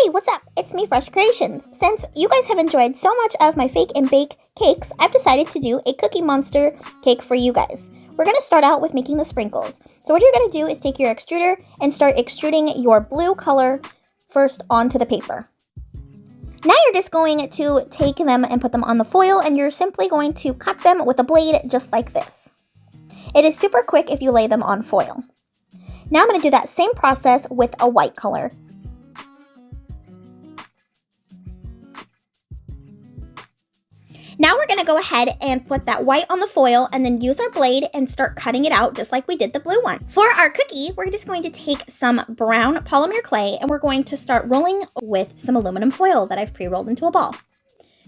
Hey, what's up? It's me, Fresh Creations. Since you guys have enjoyed so much of my fake and bake cakes, I've decided to do a Cookie Monster cake for you guys. We're going to start out with making the sprinkles. So what you're going to do is take your extruder and start extruding your blue color first onto the paper. Now you're just going to take them and put them on the foil, and you're simply going to cut them with a blade just like this. It is super quick if you lay them on foil. Now I'm going to do that same process with a white color. Now we're going to go ahead and put that white on the foil and then use our blade and start cutting it out just like we did the blue one. For our cookie, we're just going to take some brown polymer clay and we're going to start rolling with some aluminum foil that I've pre-rolled into a ball.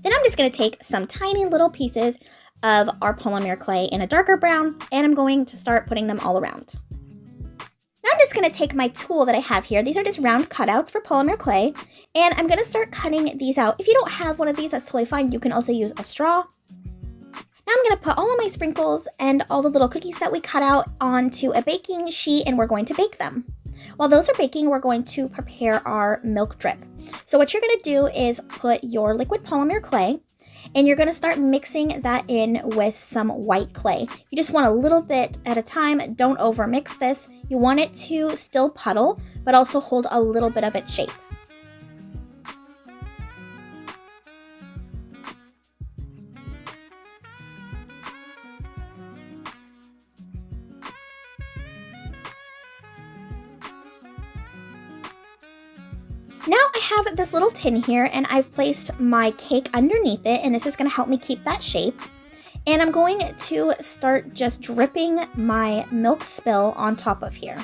Then I'm just going to take some tiny little pieces of our polymer clay in a darker brown and I'm going to start putting them all around. Now I'm just going to take my tool that I have here. These are just round cutouts for polymer clay. And I'm going to start cutting these out. If you don't have one of these, that's totally fine. You can also use a straw. Now I'm going to put all of my sprinkles and all the little cookies that we cut out onto a baking sheet and we're going to bake them. While those are baking, we're going to prepare our milk drip. So what you're going to do is put your liquid polymer clay and you're going to start mixing that in with some white clay. You just want a little bit at a time. Don't over mix this. You want it to still puddle, but also hold a little bit of its shape. Now I have this little tin here and I've placed my cake underneath it and this is going to help me keep that shape. And I'm going to start just dripping my milk spill on top of here.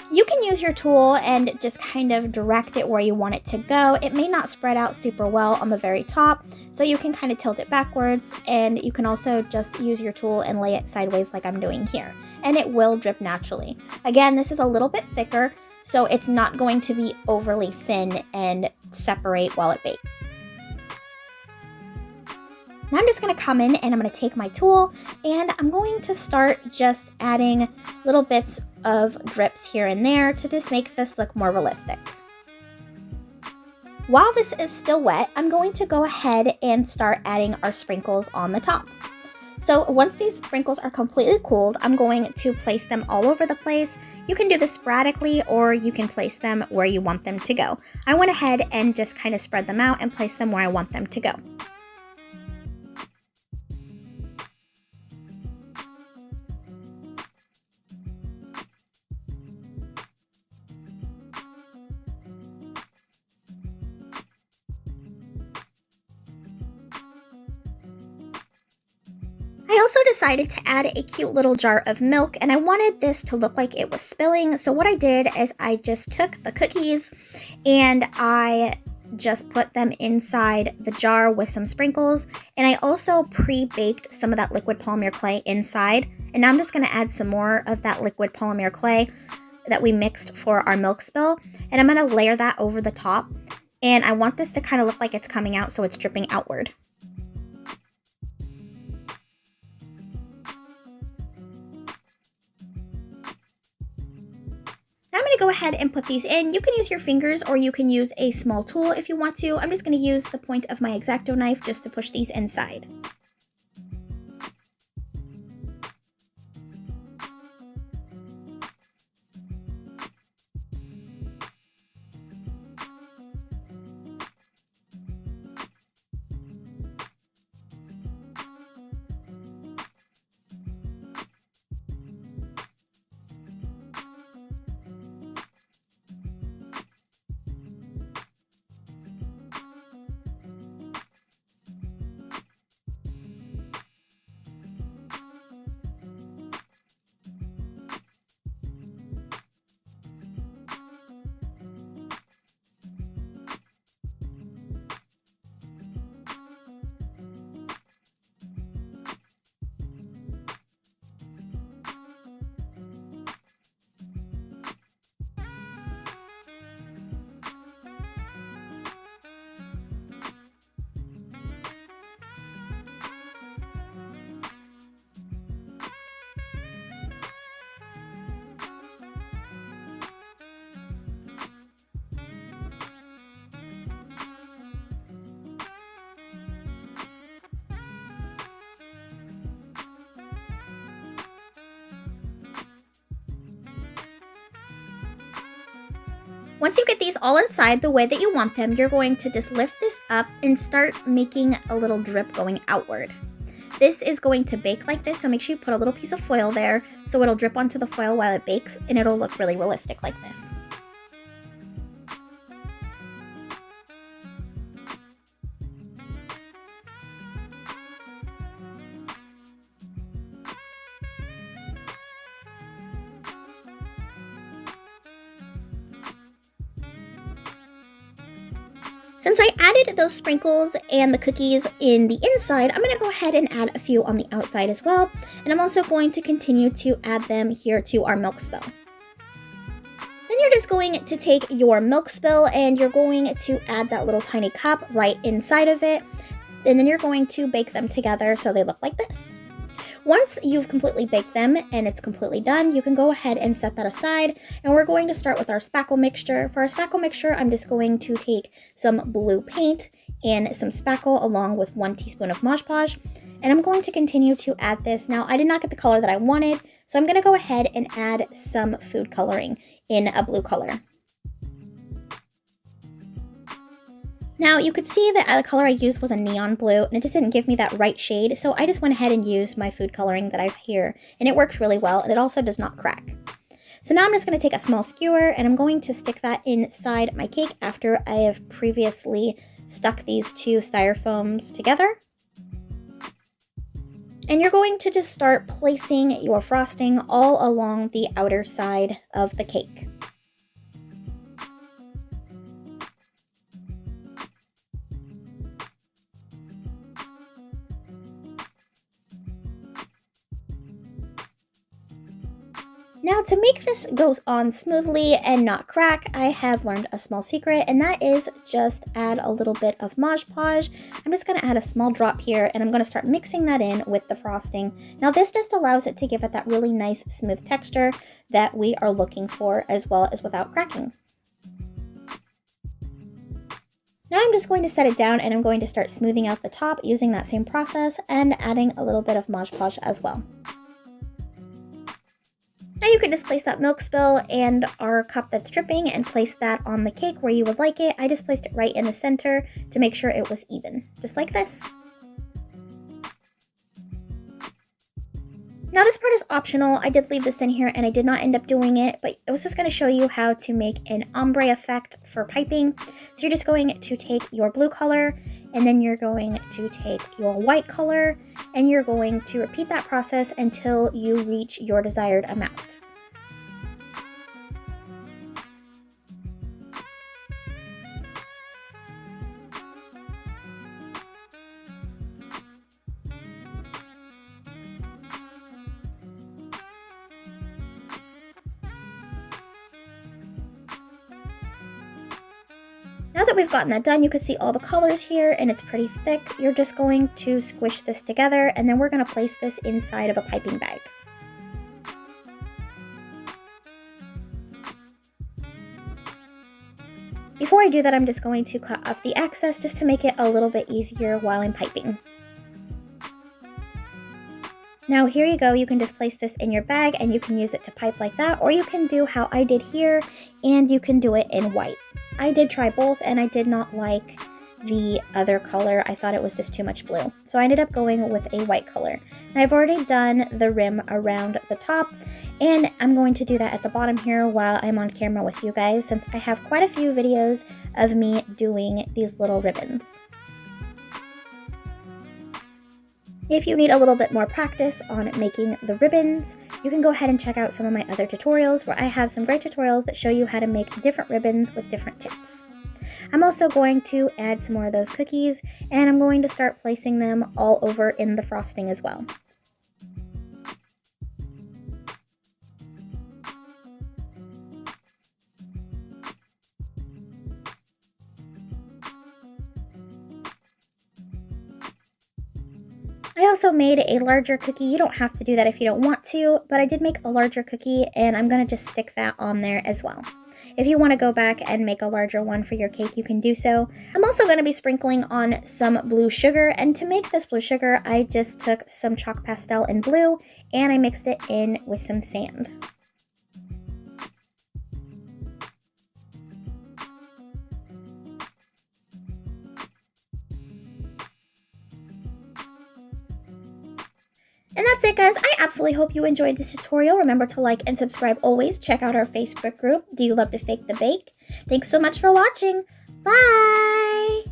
You can use your tool and just kind of direct it where you want it to go. It may not spread out super well on the very top, so you can kind of tilt it backwards, and you can also just use your tool and lay it sideways like I'm doing here, and it will drip naturally. Again, this is a little bit thicker, so it's not going to be overly thin and separate while it bakes. Now I'm just going to come in and I'm going to take my tool and I'm going to start just adding little bits of drips here and there to just make this look more realistic. While this is still wet, I'm going to go ahead and start adding our sprinkles on the top. So once these sprinkles are completely cooled, I'm going to place them all over the place. You can do this sporadically or you can place them where you want them to go. I went ahead and just kind of spread them out and place them where I want them to go. I also decided to add a cute little jar of milk and I wanted this to look like it was spilling. So what I did is I just took the cookies and I just put them inside the jar with some sprinkles. And I also pre-baked some of that liquid polymer clay inside. And now I'm just going to add some more of that liquid polymer clay that we mixed for our milk spill. And I'm going to layer that over the top. And I want this to kind of look like it's coming out so it's dripping outward. Now I'm going to go ahead and put these in. You can use your fingers or you can use a small tool if you want to. I'm just going to use the point of my X-Acto knife just to push these inside. Once you get these all inside the way that you want them, you're going to just lift this up and start making a little drip going outward. This is going to bake like this, so make sure you put a little piece of foil there so it'll drip onto the foil while it bakes, and it'll look really realistic like this. Since I added those sprinkles and the cookies in the inside, I'm going to go ahead and add a few on the outside as well. And I'm also going to continue to add them here to our milk spill. Then you're just going to take your milk spill and you're going to add that little tiny cup right inside of it. And then you're going to bake them together so they look like this. Once you've completely baked them and it's completely done, you can go ahead and set that aside. And we're going to start with our spackle mixture. For our spackle mixture, I'm just going to take some blue paint and some spackle along with 1 teaspoon of Mod Podge. And I'm going to continue to add this. Now, I did not get the color that I wanted, so I'm going to go ahead and add some food coloring in a blue color. Now, you could see that the color I used was a neon blue, and it just didn't give me that right shade, so I just went ahead and used my food coloring that I have here, and it works really well, and it also does not crack. So now I'm just going to take a small skewer, and I'm going to stick that inside my cake after I have previously stuck these two styrofoams together. And you're going to just start placing your frosting all along the outer side of the cake. Now, to make this go on smoothly and not crack, I have learned a small secret, and that is just add a little bit of Mod Podge. I'm just going to add a small drop here, and I'm going to start mixing that in with the frosting. Now, this just allows it to give it that really nice smooth texture that we are looking for, as well as without cracking. Now I'm just going to set it down, and I'm going to start smoothing out the top using that same process and adding a little bit of Mod Podge as well. Now you can just place that milk spill and our cup that's dripping and place that on the cake where you would like it. I just placed it right in the center to make sure it was even, just like this. Now this part is optional. I did leave this in here and I did not end up doing it, but I was just going to show you how to make an ombre effect for piping. So you're just going to take your blue color, and then you're going to take your white color, and you're going to repeat that process until you reach your desired amount. Now that we've gotten that done, you can see all the colors here and it's pretty thick. You're just going to squish this together, and then we're going to place this inside of a piping bag. Before I do that, I'm just going to cut off the excess just to make it a little bit easier while I'm piping. Now here you go, you can just place this in your bag and you can use it to pipe like that, or you can do how I did here and you can do it in white. I did try both and I did not like the other color. I thought it was just too much blue. So I ended up going with a white color. And I've already done the rim around the top, and I'm going to do that at the bottom here while I'm on camera with you guys, since I have quite a few videos of me doing these little ribbons. If you need a little bit more practice on making the ribbons, you can go ahead and check out some of my other tutorials where I have some great tutorials that show you how to make different ribbons with different tips. I'm also going to add some more of those cookies, and I'm going to start placing them all over in the frosting as well. I also made a larger cookie. You don't have to do that if you don't want to, but I did make a larger cookie and I'm going to just stick that on there as well. If you want to go back and make a larger one for your cake, you can do so. I'm also going to be sprinkling on some blue sugar, and to make this blue sugar, I just took some chalk pastel in blue and I mixed it in with some sand. And that's it, guys. I absolutely hope you enjoyed this tutorial. Remember to like and subscribe always. Check out our Facebook group. Do you love to fake the bake? Thanks so much for watching. Bye!